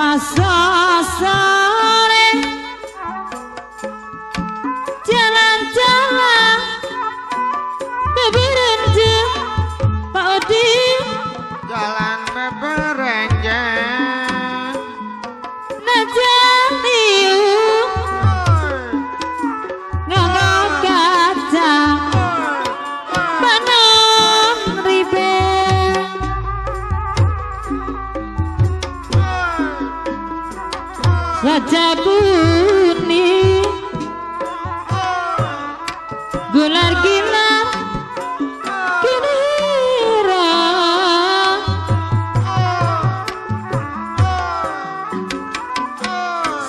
Masa sore jalan-jalan beberenjeng Pak Odi jalan beberenjeng najan iu ngomong kaca panon ribe Raja Buni gular gilar kinira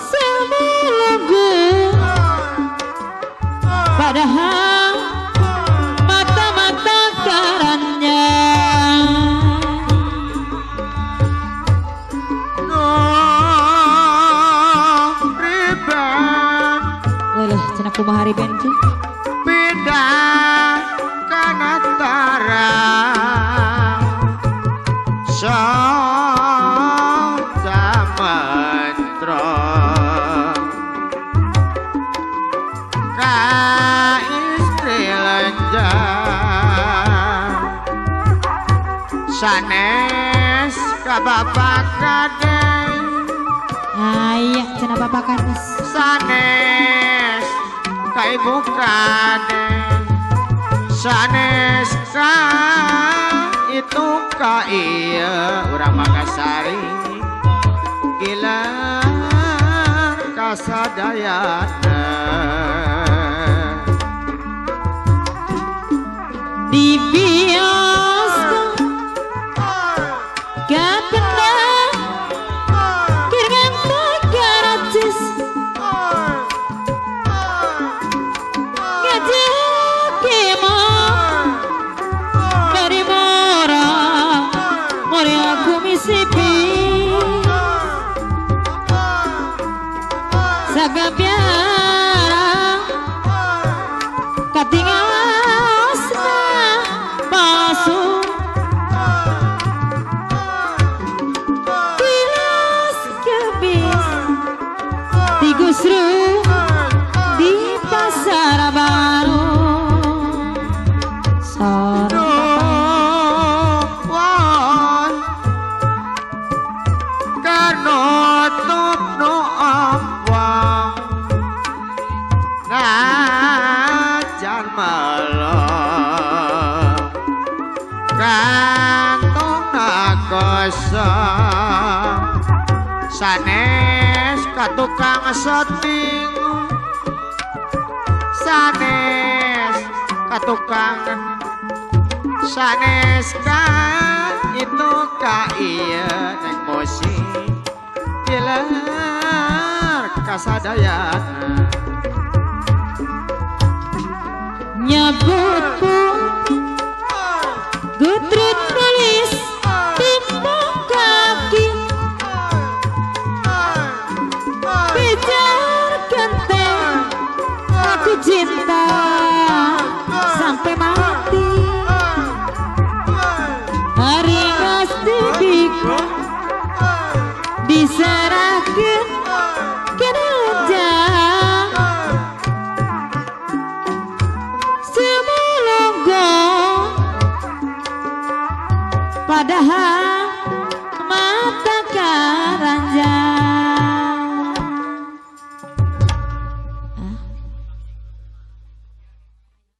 semilunggu padahal mata-mata karannya cenah kumaha hari benci pindah kanatara Samantra ka istri lenjang sanes ka bapak kadeng ayah cenah bapak kades sanes ka ibu kadeng sanes ka itu ka iya urang Makassari gila kasadayana di bioskop gak pernah kirim gratis Sagabiara katingasna pasu Tilas kebis Tigusru di pasar baru Sorong kanutup no awang najan malam kantong kosong sanes ka tukang setting sanes ka tukang sanes ka itu ka iya neng musik gilar kasadayana nyebutku Gutrit